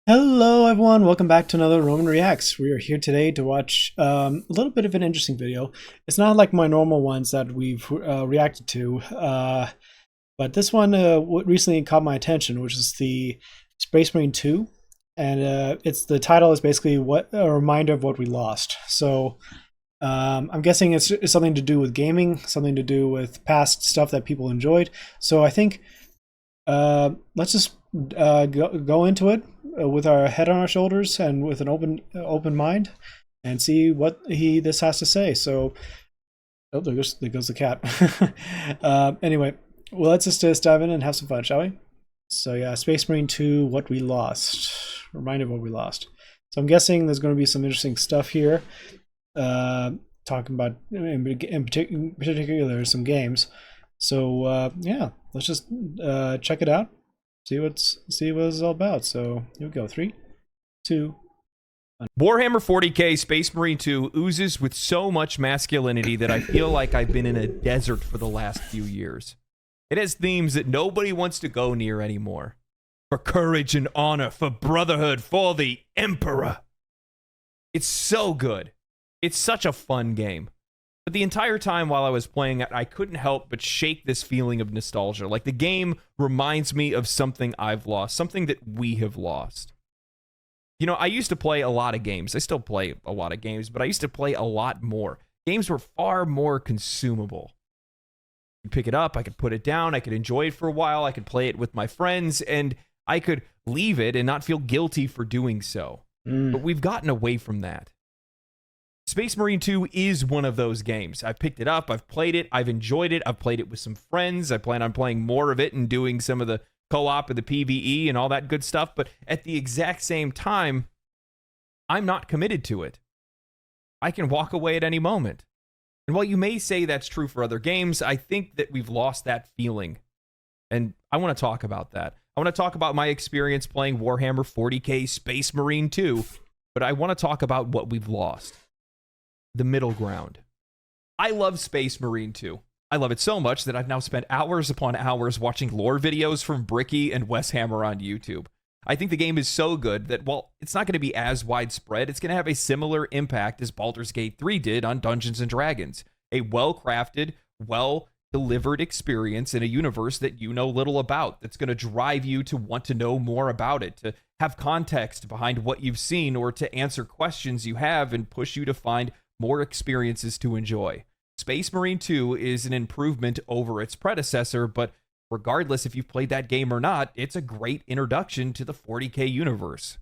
Hello, everyone. Welcome back to another Roman Reacts. We are here today to watch a little bit of an interesting video. It's not like my normal ones that we've reacted to, but this one recently caught my attention, which is the Space Marine 2, and the title is basically a reminder of what we lost. So I'm guessing it's something to do with gaming, something to do with past stuff that people enjoyed. So I think let's just go into it with our head on our shoulders and with an open mind, and see what this has to say. So, oh, there goes the cat. Anyway, well, let's just dive in and have some fun, shall we? So yeah, Space Marine 2, What We Lost. Reminder of what we lost. So I'm guessing there's going to be some interesting stuff here. Talking about in particular some games. So yeah, let's just check it out. See what it's all about. So here we go. 3, 2, 1. Warhammer 40k Space Marine 2 oozes with so much masculinity that I feel like I've been in a desert for the last few years. It has themes that nobody wants to go near anymore. For courage and honor, for brotherhood, for the Emperor. It's so good. It's such a fun game. But the entire time while I was playing it, I couldn't help but shake this feeling of nostalgia. Like the game reminds me of something I've lost, something that we have lost. You know, I used to play a lot of games. I still play a lot of games, but I used to play a lot more. Games were far more consumable. You pick it up, I could put it down, I could enjoy it for a while, I could play it with my friends, and I could leave it and not feel guilty for doing so. But we've gotten away from that. Space Marine 2 is one of those games. I've picked it up, I've played it, I've enjoyed it, I've played it with some friends, I plan on playing more of it and doing some of the co-op and the PvE and all that good stuff, but at the exact same time, I'm not committed to it. I can walk away at any moment. And while you may say that's true for other games, I think that we've lost that feeling. And I want to talk about that. I want to talk about my experience playing Warhammer 40k Space Marine 2, but I want to talk about what we've lost. The middle ground. I love Space Marine 2. I love it so much that I've now spent hours upon hours watching lore videos from Bricky and Wes Hammer on YouTube. I think the game is so good that while it's not going to be as widespread, it's going to have a similar impact as Baldur's Gate 3 did on Dungeons & Dragons. A well-crafted, well-delivered experience in a universe that you know little about, that's going to drive you to want to know more about it, to have context behind what you've seen, or to answer questions you have and push you to find more experiences to enjoy. Space Marine 2 is an improvement over its predecessor, but regardless if you've played that game or not, it's a great introduction to the 40k universe.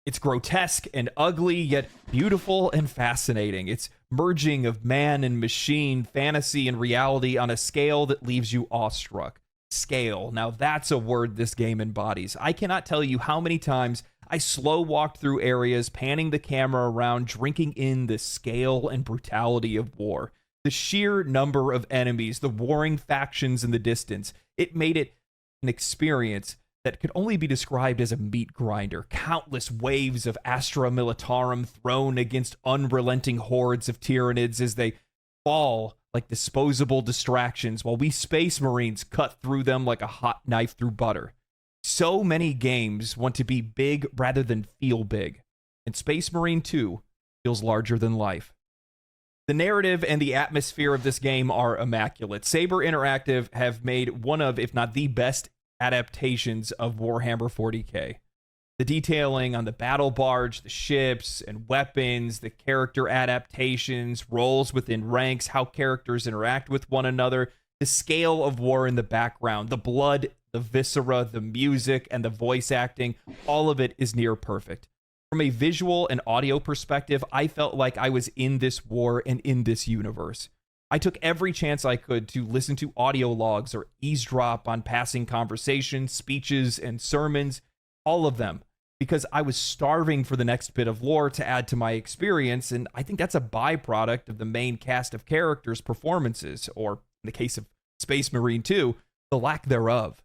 It's grotesque and ugly, yet beautiful and fascinating. It's merging of man and machine, fantasy and reality on a scale that leaves you awestruck. Scale. Now that's a word this game embodies. I cannot tell you how many times I slow walked through areas, panning the camera around, drinking in the scale and brutality of war. The sheer number of enemies, the warring factions in the distance, it made it an experience that could only be described as a meat grinder. Countless waves of Astra Militarum thrown against unrelenting hordes of Tyranids as they fall like disposable distractions, while we Space Marines cut through them like a hot knife through butter. So many games want to be big rather than feel big, and Space Marine 2 feels larger than life. The narrative and the atmosphere of this game are immaculate. Saber Interactive have made one of, if not the best, adaptations of Warhammer 40k. The detailing on the battle barge, the ships and weapons, the character adaptations, roles within ranks, how characters interact with one another, the scale of war in the background, the blood, the viscera, the music, and the voice acting, all of it is near perfect. From a visual and audio perspective, I felt like I was in this war and in this universe. I took every chance I could to listen to audio logs or eavesdrop on passing conversations, speeches, and sermons, all of them, because I was starving for the next bit of lore to add to my experience, and I think that's a byproduct of the main cast of characters' performances, or in the case of Space Marine 2, the lack thereof.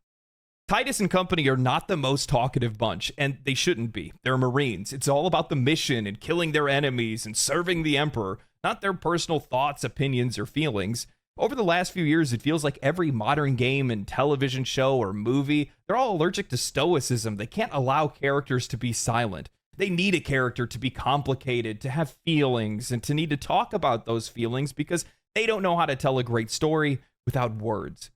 Titus and company are not the most talkative bunch, and they shouldn't be. They're Marines. It's all about the mission and killing their enemies and serving the Emperor, not their personal thoughts, opinions, or feelings. Over the last few years, it feels like every modern game and television show or movie, they're all allergic to stoicism. They can't allow characters to be silent. They need a character to be complicated, to have feelings, and to need to talk about those feelings because they don't know how to tell a great story without words.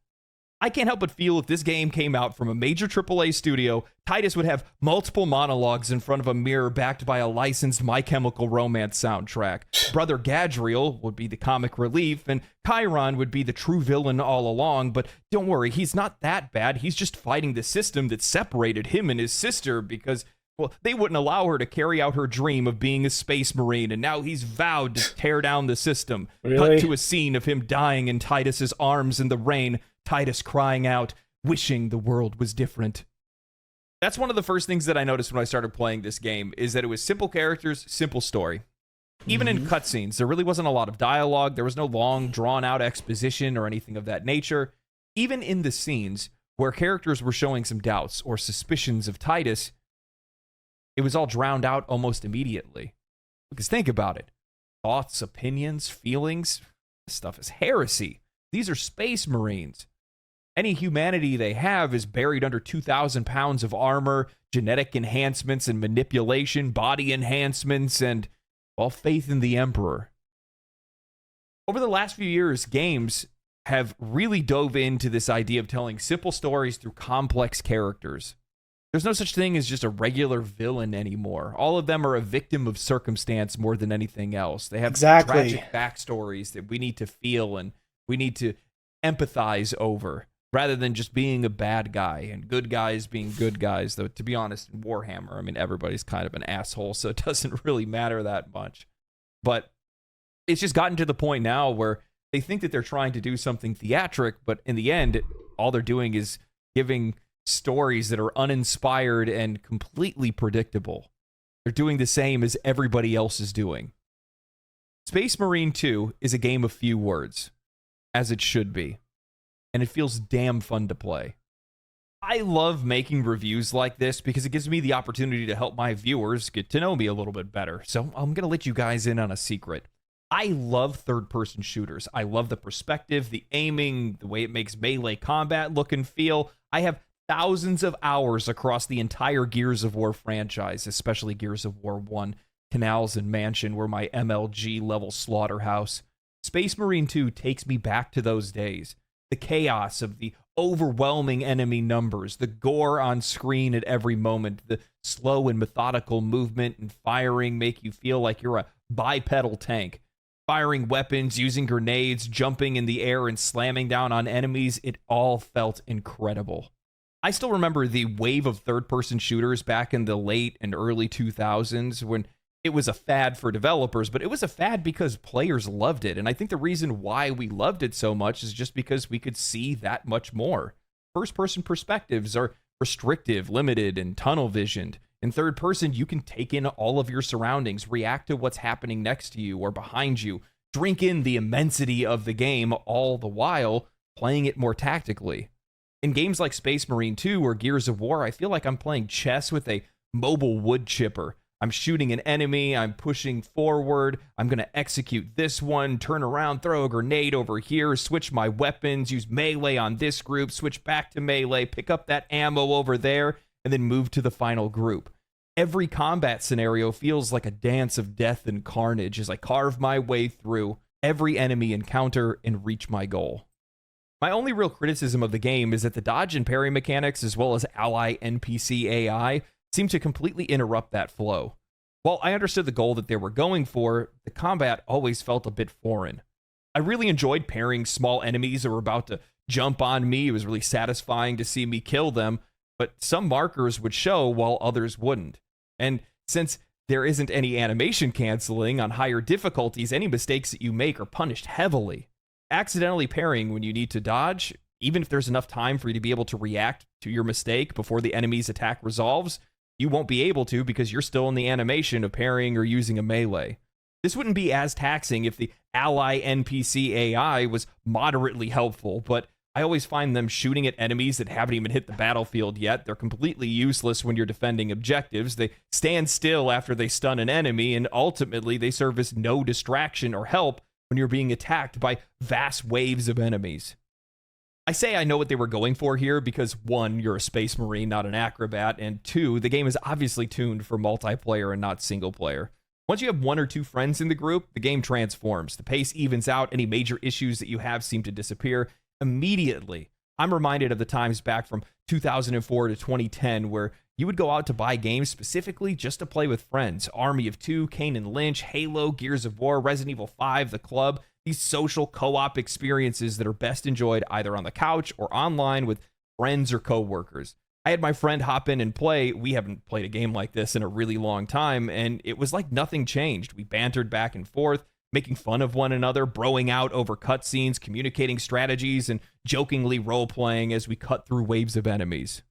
I can't help but feel if this game came out from a major AAA studio, Tidus would have multiple monologues in front of a mirror backed by a licensed My Chemical Romance soundtrack. Brother Gadriel would be the comic relief, and Chiron would be the true villain all along, but don't worry, he's not that bad. He's just fighting the system that separated him and his sister because, well, they wouldn't allow her to carry out her dream of being a space marine, and now he's vowed to tear down the system. Really? Cut to a scene of him dying in Tidus's arms in the rain, Tidus crying out, wishing the world was different. That's one of the first things that I noticed when I started playing this game, is that it was simple characters, simple story. Even in cutscenes, there really wasn't a lot of dialogue. There was no long, drawn-out exposition or anything of that nature. Even in the scenes where characters were showing some doubts or suspicions of Tidus, it was all drowned out almost immediately. Because think about it. Thoughts, opinions, feelings, this stuff is heresy. These are space marines. Any humanity they have is buried under 2,000 pounds of armor, genetic enhancements and manipulation, body enhancements, and, well, faith in the Emperor. Over the last few years, games have really dove into this idea of telling simple stories through complex characters. There's no such thing as just a regular villain anymore. All of them are a victim of circumstance more than anything else. They have tragic backstories that we need to feel and we need to empathize over, rather than just being a bad guy and good guys being good guys. Though, to be honest, in Warhammer, I mean, everybody's kind of an asshole, so it doesn't really matter that much. But it's just gotten to the point now where they think that they're trying to do something theatric, but in the end, all they're doing is giving stories that are uninspired and completely predictable. They're doing the same as everybody else is doing. Space Marine 2 is a game of few words, as it should be, and it feels damn fun to play. I love making reviews like this because it gives me the opportunity to help my viewers get to know me a little bit better. So I'm going to let you guys in on a secret. I love third-person shooters. I love the perspective, the aiming, the way it makes melee combat look and feel. I have thousands of hours across the entire Gears of War franchise, especially Gears of War 1, Canals and Mansion were my MLG-level slaughterhouse. Space Marine 2 takes me back to those days. The chaos of the overwhelming enemy numbers, the gore on screen at every moment, the slow and methodical movement and firing make you feel like you're a bipedal tank. Firing weapons, using grenades, jumping in the air and slamming down on enemies, it all felt incredible. I still remember the wave of third-person shooters back in the late and early 2000s when it was a fad for developers, but it was a fad because players loved it. And I think the reason why we loved it so much is just because we could see that much more. First-person perspectives are restrictive, limited, and tunnel-visioned. In third person, you can take in all of your surroundings, react to what's happening next to you or behind you, drink in the immensity of the game, all the while playing it more tactically. In games like Space Marine 2 or Gears of War, I feel like I'm playing chess with a mobile wood chipper. I'm shooting an enemy, I'm pushing forward, I'm going to execute this one, turn around, throw a grenade over here, switch my weapons, use melee on this group, switch back to melee, pick up that ammo over there, and then move to the final group. Every combat scenario feels like a dance of death and carnage as I carve my way through every enemy encounter and reach my goal. My only real criticism of the game is that the dodge and parry mechanics, as well as ally NPC AI, seem to completely interrupt that flow. While I understood the goal that they were going for, the combat always felt a bit foreign. I really enjoyed parrying small enemies that were about to jump on me. It was really satisfying to see me kill them, but some markers would show while others wouldn't. And since there isn't any animation canceling on higher difficulties, any mistakes that you make are punished heavily. Accidentally parrying when you need to dodge, even if there's enough time for you to be able to react to your mistake before the enemy's attack resolves, you won't be able to because you're still in the animation of parrying or using a melee. This wouldn't be as taxing if the ally NPC AI was moderately helpful, but I always find them shooting at enemies that haven't even hit the battlefield yet. They're completely useless when you're defending objectives. They stand still after they stun an enemy, and ultimately they serve as no distraction or help when you're being attacked by vast waves of enemies. I say I know what they were going for here because, one, you're a space marine, not an acrobat, and two, the game is obviously tuned for multiplayer and not single player. Once you have one or two friends in the group, the game transforms. The pace evens out. Any major issues that you have seem to disappear immediately. I'm reminded of the times back from 2004 to 2010 where you would go out to buy games specifically just to play with friends. Army of Two, Kane and Lynch, Halo, Gears of War, Resident Evil 5, The Club. These social co-op experiences that are best enjoyed either on the couch or online with friends or coworkers. I had my friend hop in and play. We haven't played a game like this in a really long time, and it was like nothing changed. We bantered back and forth, making fun of one another, broing out over cutscenes, communicating strategies, and jokingly role-playing as we cut through waves of enemies.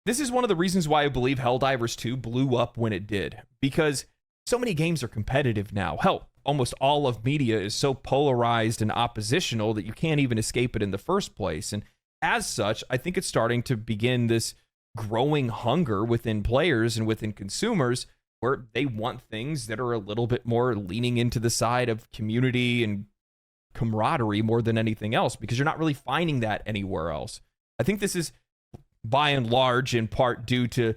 This is one of the reasons why I believe Helldivers 2 blew up when it did, because so many games are competitive now. Hell, almost all of media is so polarized and oppositional that you can't even escape it in the first place. And as such, I think it's starting to begin this growing hunger within players and within consumers where they want things that are a little bit more leaning into the side of community and camaraderie more than anything else, because you're not really finding that anywhere else. I think this is by and large in part due to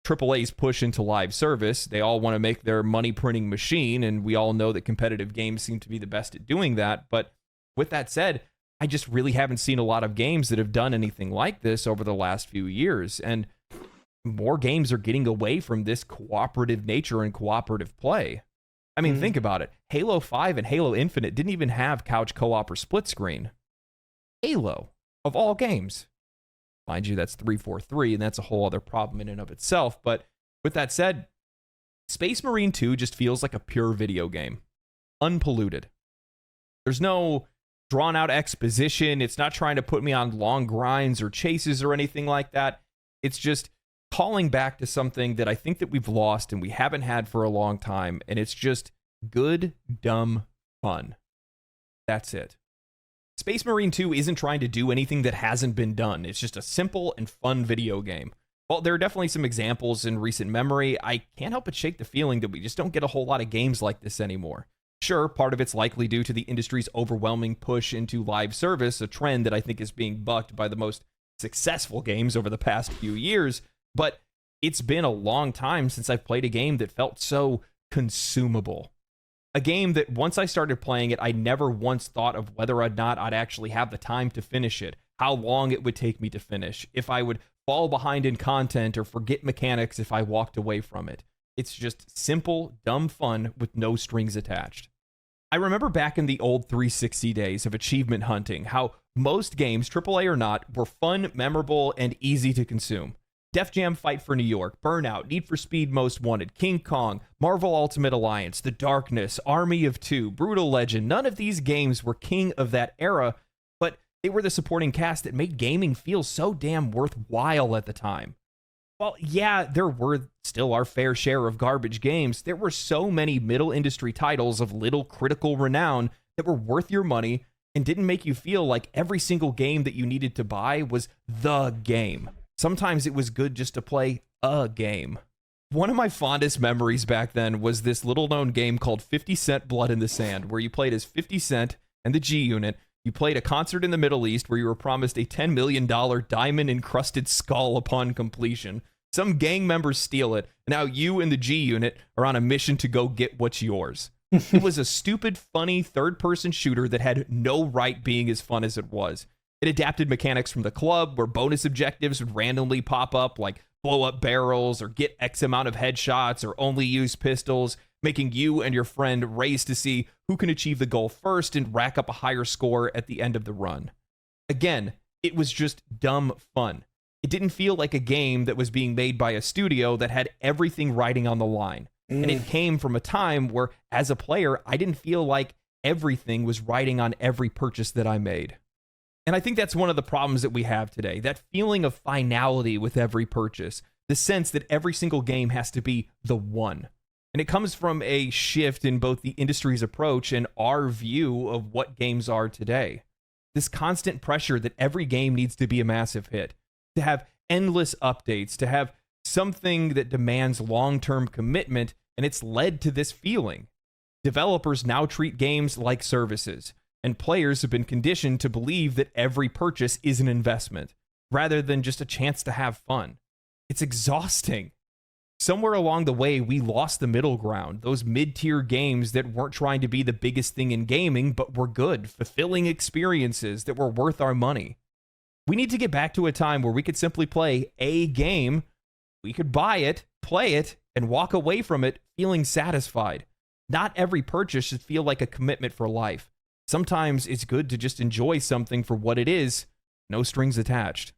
AAA's push into live service. They all want to make their money printing machine, and we all know that competitive games seem to be the best at doing that. But with that said, I just really haven't seen a lot of games that have done anything like this over the last few years. And more games are getting away from this cooperative nature and cooperative play. I mean, think about it. Halo 5 and Halo Infinite didn't even have couch co-op or split screen. Halo, of all games. Mind you, that's 343, and that's a whole other problem in and of itself. But with that said, Space Marine 2 just feels like a pure video game. Unpolluted. There's no drawn-out exposition. It's not trying to put me on long grinds or chases or anything like that. It's just calling back to something that I think that we've lost and we haven't had for a long time, and it's just good, dumb fun. That's it. Space Marine 2 isn't trying to do anything that hasn't been done. It's just a simple and fun video game. While there are definitely some examples in recent memory, I can't help but shake the feeling that we just don't get a whole lot of games like this anymore. Sure, part of it's likely due to the industry's overwhelming push into live service, a trend that I think is being bucked by the most successful games over the past few years, but it's been a long time since I've played a game that felt so consumable. A game that once I started playing it, I never once thought of whether or not I'd actually have the time to finish it, how long it would take me to finish, if I would fall behind in content or forget mechanics if I walked away from it. It's just simple, dumb fun with no strings attached. I remember back in the old 360 days of achievement hunting, how most games, AAA or not, were fun, memorable, and easy to consume. Def Jam Fight for New York, Burnout, Need for Speed Most Wanted, King Kong, Marvel Ultimate Alliance, The Darkness, Army of Two, Brutal Legend. None of these games were king of that era, but they were the supporting cast that made gaming feel so damn worthwhile at the time. Well, yeah, there were still our fair share of garbage games. There were so many middle industry titles of little critical renown that were worth your money and didn't make you feel like every single game that you needed to buy was the game. Sometimes it was good just to play a game. One of my fondest memories back then was this little-known game called 50 Cent Blood in the Sand, where you played as 50 Cent and the G-Unit. You played a concert in the Middle East where you were promised a $10 million diamond-encrusted skull upon completion. Some gang members steal it, and now you and the G-Unit are on a mission to go get what's yours. It was a stupid, funny, third-person shooter that had no right being as fun as it was. It adapted mechanics from The Club, where bonus objectives would randomly pop up, like blow up barrels, or get X amount of headshots, or only use pistols, making you and your friend race to see who can achieve the goal first and rack up a higher score at the end of the run. Again, it was just dumb fun. It didn't feel like a game that was being made by a studio that had everything riding on the line. And it came from a time where, as a player, I didn't feel like everything was riding on every purchase that I made. And I think that's one of the problems that we have today, that feeling of finality with every purchase, the sense that every single game has to be the one. And it comes from a shift in both the industry's approach and our view of what games are today. This constant pressure that every game needs to be a massive hit, to have endless updates, to have something that demands long-term commitment, and it's led to this feeling. Developers now treat games like services, and players have been conditioned to believe that every purchase is an investment, rather than just a chance to have fun. It's exhausting. Somewhere along the way, we lost the middle ground. Those mid-tier games that weren't trying to be the biggest thing in gaming, but were good, fulfilling experiences that were worth our money. We need to get back to a time where we could simply play a game, we could buy it, play it, and walk away from it feeling satisfied. Not every purchase should feel like a commitment for life. Sometimes it's good to just enjoy something for what it is, no strings attached.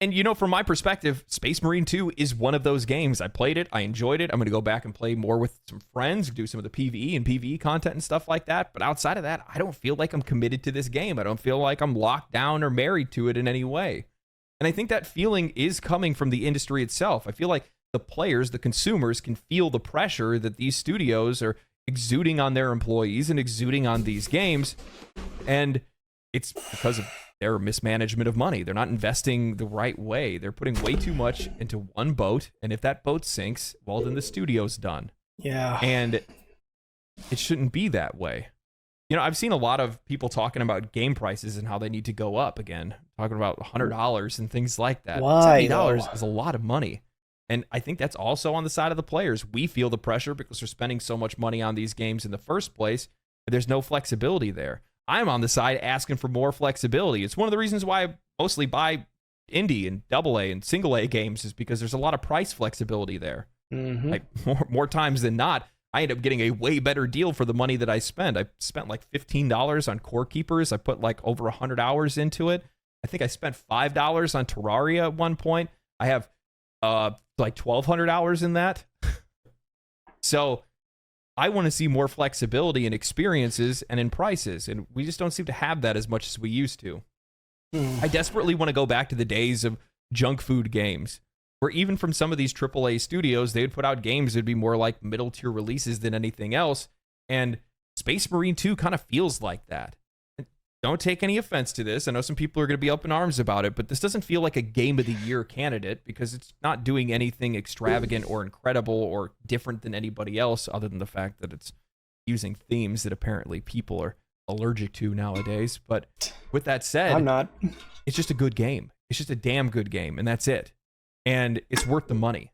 And, you know, from my perspective, Space Marine 2 is one of those games. I played it. I enjoyed it. I'm going to go back and play more with some friends, do some of the PvE and PvE content and stuff like that. But outside of that, I don't feel like I'm committed to this game. I don't feel like I'm locked down or married to it in any way. And I think that feeling is coming from the industry itself. I feel like the players, the consumers, can feel the pressure that these studios are exuding on their employees and exuding on these games. And it's because of their mismanagement of money. They're not investing the right way. They're putting way too much into one boat, and if that boat sinks, well, then the studio's done. Yeah. And it shouldn't be that way. You know, I've seen a lot of people talking about game prices and how they need to go up again, talking about $100 and things like that. Why, $70 is a lot of money. And I think that's also on the side of the players. We feel the pressure because we're spending so much money on these games in the first place, and there's no flexibility there. I'm on the side asking for more flexibility. It's one of the reasons why I mostly buy indie and AA and single A games, is because there's a lot of price flexibility there. Mm-hmm. Like more times than not, I end up getting a way better deal for the money that I spend. I spent like $15 on Core Keepers. I put like over 100 hours into it. I think I spent $5 on Terraria at one point. I have like 1,200 hours in that. So I want to see more flexibility in experiences and in prices, and we just don't seem to have that as much as we used to. I desperately want to go back to the days of junk food games, where even from some of these AAA studios, they would put out games that would be more like middle tier releases than anything else, and Space Marine 2 kind of feels like that. Don't take any offense to this. I know some people are going to be up in arms about it, but this doesn't feel like a Game of the Year candidate because it's not doing anything extravagant or incredible or different than anybody else, other than the fact that it's using themes that apparently people are allergic to nowadays. But with that said, I'm not. It's just a good game. It's just a damn good game, and that's it. And it's worth the money.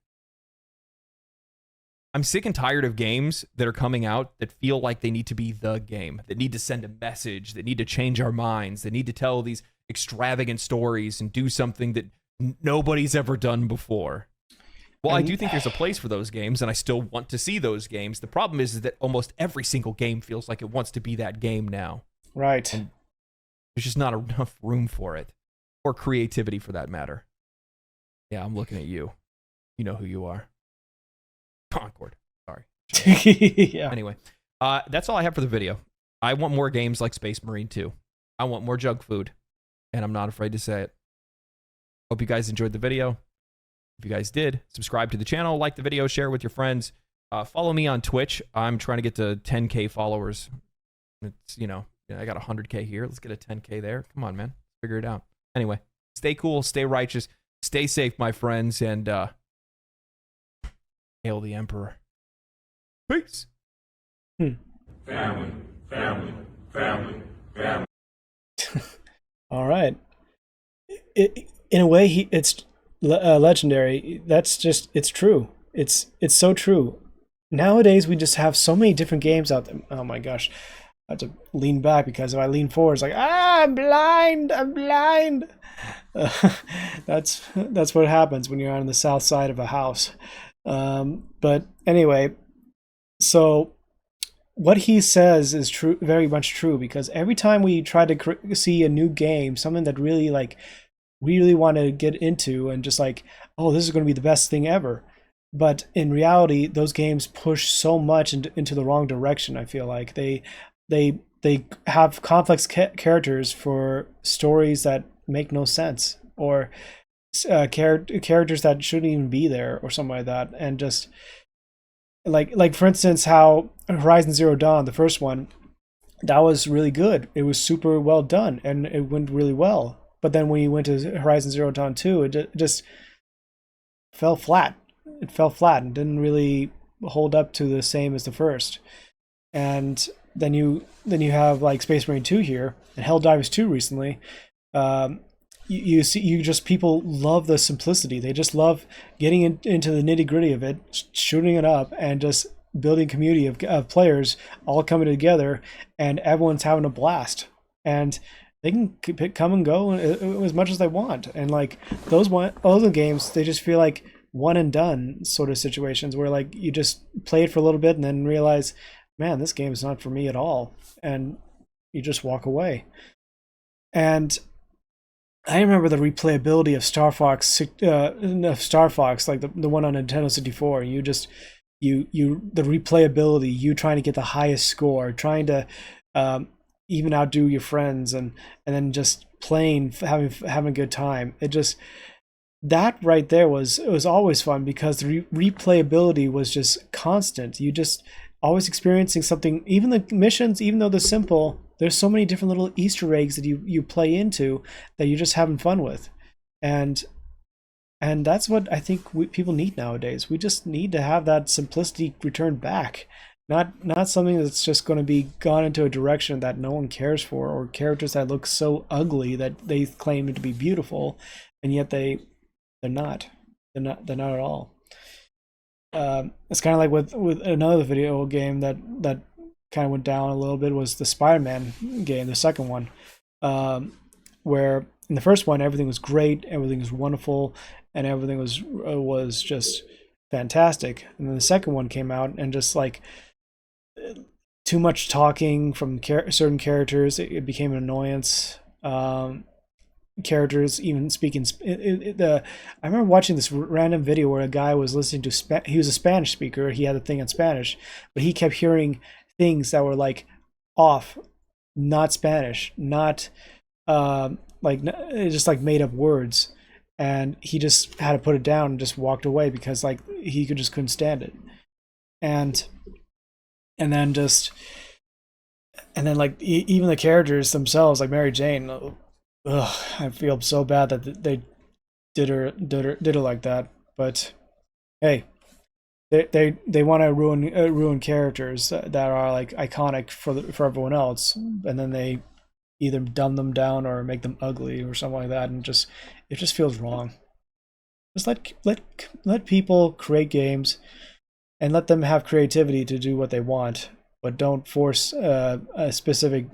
I'm sick and tired of games that are coming out that feel like they need to be the game, that need to send a message, that need to change our minds, that need to tell these extravagant stories and do something that nobody's ever done before. Well, I do think there's a place for those games, and I still want to see those games. The problem is that almost every single game feels like it wants to be that game now. Right. And there's just not enough room for it, or creativity for that matter. Yeah, I'm looking at you. You know who you are. Concord. Sorry. Yeah. Anyway, that's all I have for the video. I want more games like Space Marine 2. I want more junk food, and I'm not afraid to say it. Hope you guys enjoyed the video. If you guys did, subscribe to the channel, like the video, share it with your friends. Follow me on Twitch. I'm trying to get to 10K followers. It's, you know, I got 100K here. Let's get a 10K there. Come on, man. Figure it out. Anyway, stay cool, stay righteous, stay safe, my friends, and hail the Emperor. Peace. Family, family, family, family. All right. In a way, it's legendary. That's just, it's true. It's so true. Nowadays, we just have so many different games out there. Oh my gosh. I have to lean back because if I lean forward, it's like, I'm blind. I'm blind. That's what happens when you're on the south side of a house. But anyway, so what he says is true, very much true, because every time we try to see a new game, something that really want to get into and just like, oh, this is going to be the best thing ever. But in reality, those games push so much into the wrong direction. I feel like they have complex characters for stories that make no sense, or characters that shouldn't even be there, or something like that. And just like for instance, how Horizon Zero Dawn, the first one, that was really good. It was super well done, and it went really well. But then when you went to Horizon Zero Dawn 2, it just fell flat. It fell flat and didn't really hold up to the same as the first. and then you have like Space Marine 2 here and Helldivers 2 recently. You see, you just, people love the simplicity. They just love getting into the nitty gritty of it, shooting it up, and just building community of players all coming together, and everyone's having a blast. And they can come and go as much as they want. And like those other games, they just feel like one and done sort of situations where like you just play it for a little bit and then realize, man, this game is not for me at all, and you just walk away. And I remember the replayability of Star Fox, like the one on Nintendo 64. You just the replayability, you trying to get the highest score, trying to even outdo your friends, and then just playing, having a good time. It just, that right there it was always fun because the replayability was just constant. You just always experiencing something. Even the missions, even though they're simple, there's so many different little Easter eggs that you play into that you're just having fun with. And that's what I think people need nowadays. We just need to have that simplicity returned back. Not something that's just going to be gone into a direction that no one cares for, or characters that look so ugly that they claim to be beautiful, and yet they're not. They're not at all. It's kind of like with another video game that kind of went down a little bit, was the Spider-Man game, the second one, where in the first one everything was great, everything was wonderful, and everything was just fantastic. And then the second one came out, and just like too much talking from certain characters, it became an annoyance. Characters even speaking I remember watching this random video where a guy was listening to he was a Spanish speaker, he had a thing in Spanish, but he kept hearing things that were like off, not Spanish, not just like made up words, and he just had to put it down and just walked away because like he couldn't stand it. And then like even the characters themselves, like Mary Jane, I feel so bad that they did her like that. But hey, they want to ruin characters that are like iconic for everyone else, and then they either dumb them down or make them ugly or something like that, and it just feels wrong. Just let people create games, and let them have creativity to do what they want, but don't force a specific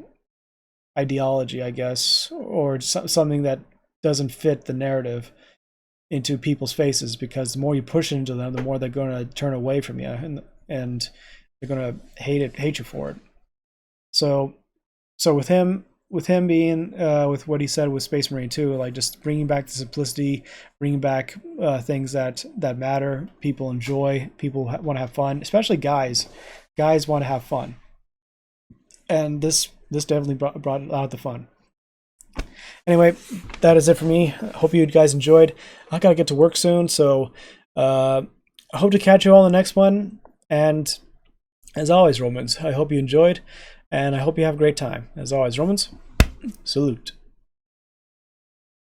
ideology, I guess, or something that doesn't fit the narrative into people's faces, because the more you push it into them, the more they're going to turn away from you, and they're going to hate you for it. So with him being with what he said with Space Marine 2, like just bringing back the simplicity, bringing back things that matter, people enjoy, people want to have fun, especially guys want to have fun, and this definitely brought out the fun. Anyway, that is it for me. I hope you guys enjoyed. I gotta get to work soon, so I hope to catch you all in the next one. And as always, Romans, I hope you enjoyed, and I hope you have a great time. As always, Romans, salute.